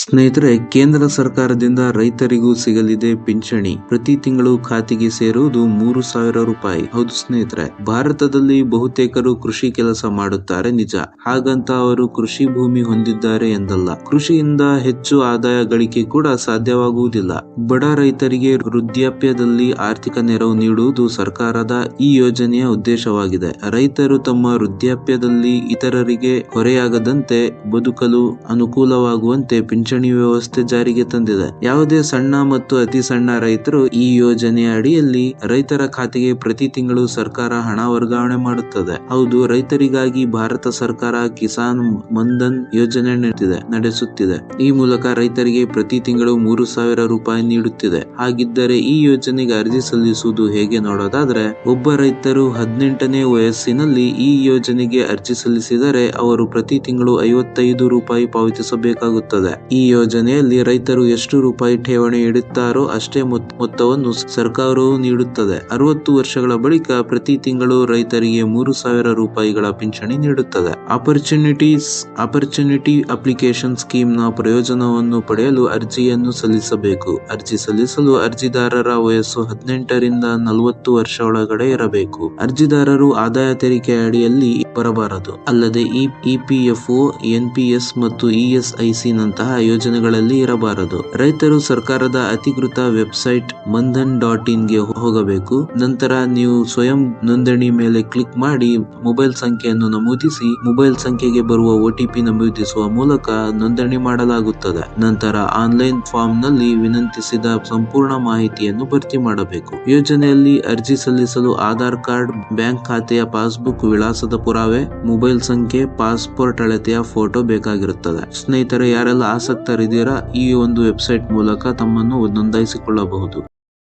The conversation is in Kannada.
ಸ್ನೇಹಿತರೆ, ಕೇಂದ್ರ ಸರ್ಕಾರದಿಂದ ರೈತರಿಗೂ ಸಿಗಲಿದೆ ಪಿಂಚಣಿ. ಪ್ರತಿ ತಿಂಗಳು ಖಾತೆಗೆ ಸೇರುವುದು 3,000 ರೂಪಾಯಿ. ಹೌದು ಸ್ನೇಹಿತರೆ, ಭಾರತದಲ್ಲಿ ಬಹುತೇಕರು ಕೃಷಿ ಕೆಲಸ ಮಾಡುತ್ತಾರೆ ನಿಜ. ಹಾಗಂತ ಅವರು ಕೃಷಿ ಭೂಮಿ ಹೊಂದಿದ್ದಾರೆ ಎಂದಲ್ಲ. ಕೃಷಿಯಿಂದ ಹೆಚ್ಚು ಆದಾಯ ಗಳಿಕೆ ಕೂಡ ಸಾಧ್ಯವಾಗುವುದಿಲ್ಲ. ಬಡ ರೈತರಿಗೆ ವೃದ್ಧಾಪ್ಯದಲ್ಲಿ ಆರ್ಥಿಕ ನೆರವು ನೀಡುವುದು ಸರ್ಕಾರದ ಈ ಯೋಜನೆಯ ಉದ್ದೇಶವಾಗಿದೆ. ರೈತರು ತಮ್ಮ ವೃದ್ಧಾಪ್ಯದಲ್ಲಿ ಇತರರಿಗೆ ಹೊರೆಯಾಗದಂತೆ ಬದುಕಲು ಅನುಕೂಲವಾಗುವಂತೆ ಪಿಂಚಣಿ ವ್ಯವಸ್ಥೆ ಜಾರಿಗೆ ತಂದಿದೆ. ಯಾವುದೇ ಸಣ್ಣ ಮತ್ತು ಅತಿ ಸಣ್ಣ ರೈತರು ಈ ಯೋಜನೆಯ ಅಡಿಯಲ್ಲಿ ರೈತರ ಖಾತೆಗೆ ಪ್ರತಿ ತಿಂಗಳು ಸರ್ಕಾರ ಹಣ ವರ್ಗಾವಣೆ ಮಾಡುತ್ತದೆ. ಹೌದು, ರೈತರಿಗಾಗಿ ಭಾರತ ಸರ್ಕಾರ ಕಿಸಾನ್ ಮನ್ಧನ್ ಯೋಜನೆ ನಡೆಸುತ್ತಿದೆ. ಈ ಮೂಲಕ ರೈತರಿಗೆ ಪ್ರತಿ ತಿಂಗಳು 3,000 ರೂಪಾಯಿ ನೀಡುತ್ತಿದೆ. ಹಾಗಿದ್ದರೆ ಈ ಯೋಜನೆಗೆ ಅರ್ಜಿ ಸಲ್ಲಿಸುವುದು ಹೇಗೆ ನೋಡೋದಾದ್ರೆ, ಒಬ್ಬ ರೈತರು 18ನೇ ವಯಸ್ಸಿನಲ್ಲಿ ಈ ಯೋಜನೆಗೆ ಅರ್ಜಿ ಸಲ್ಲಿಸಿದರೆ ಅವರು ಪ್ರತಿ ತಿಂಗಳು 55 ರೂಪಾಯಿ ಪಾವತಿಸಬೇಕಾಗುತ್ತದೆ. ಈ ಯೋಜನೆಯಲ್ಲಿ ರೈತರು ಎಷ್ಟು ರೂಪಾಯಿ ಠೇವಣಿ ಇಡುತ್ತಾರೋ ಅಷ್ಟೇ ಮೊತ್ತವನ್ನು ಸರ್ಕಾರವು ನೀಡುತ್ತದೆ. 60 ವರ್ಷಗಳ ಬಳಿಕ ಪ್ರತಿ ತಿಂಗಳು ರೈತರಿಗೆ 3,000 ರೂಪಾಯಿಗಳ ಪಿಂಚಣಿ ನೀಡುತ್ತದೆ. ಆಪರ್ಚುನಿಟಿ ಅಪ್ಲಿಕೇಶನ್ ಸ್ಕೀಮ್ ನ ಪ್ರಯೋಜನವನ್ನು ಪಡೆಯಲು ಅರ್ಜಿಯನ್ನು ಸಲ್ಲಿಸಬೇಕು. ಅರ್ಜಿ ಸಲ್ಲಿಸಲು ಅರ್ಜಿದಾರರ ವಯಸ್ಸು 18ರಿಂದ 40 ವರ್ಷ ಒಳಗಡೆ ಇರಬೇಕು. ಅರ್ಜಿದಾರರು ಆದಾಯ ತೆರಿಗೆ ಅಡಿಯಲ್ಲಿ ಬರಬಾರದು. ಅಲ್ಲದೆ ಇಪಿಎಫ್ಒ, ಎನ್ಪಿಎಸ್ ಮತ್ತು ಇಎಸ್ಐಸಿ ನಂತಹ ಯೋಜನೆಗಳಲ್ಲಿ ಇರಬಾರದು. ರೈತರು ಸರ್ಕಾರದ ಅಧಿಕೃತ ವೆಬ್ಸೈಟ್ mandhan.in ಗೆ ಹೋಗಬೇಕು. ನಂತರ ನೀವು ಸ್ವಯಂ ನೋಂದಣಿ ಮೇಲೆ ಕ್ಲಿಕ್ ಮಾಡಿ ಮೊಬೈಲ್ ಸಂಖ್ಯೆಯನ್ನು ನಮೂದಿಸಿ ಮೊಬೈಲ್ ಸಂಖ್ಯೆಗೆ ಬರುವ OTP ನಮೂದಿಸುವ ಮೂಲಕ ನೋಂದಣಿ ಮಾಡಲಾಗುತ್ತದೆ. ನಂತರ ಆನ್ಲೈನ್ ಫಾರ್ಮ್ ನಲ್ಲಿ ವಿನಂತಿಸಿದ ಸಂಪೂರ್ಣ ಮಾಹಿತಿಯನ್ನು ಭರ್ತಿ ಮಾಡಬೇಕು. ಯೋಜನೆಯಲ್ಲಿ ಅರ್ಜಿ ಸಲ್ಲಿಸಲು ಆಧಾರ್ ಕಾರ್ಡ್, ಬ್ಯಾಂಕ್ ಖಾತೆಯ ಪಾಸ್ಬುಕ್, ವಿಳಾಸದ ಪುರಾವೆ, ಮೊಬೈಲ್ ಸಂಖ್ಯೆ, ಪಾಸ್ಪೋರ್ಟ್ ಅಳತೆಯ ಫೋಟೋ ಬೇಕಾಗಿರುತ್ತದೆ. ಸ್ನೇಹಿತರೆ, ಯಾರೆಲ್ಲ ಆಸಕ್ತರಿದ್ದೀರಾ ಈ ಒಂದು ವೆಬ್ಸೈಟ್ ಮೂಲಕ ತಮ್ಮನ್ನು ನೋಂದಾಯಿಸಿಕೊಳ್ಳಬಹುದು.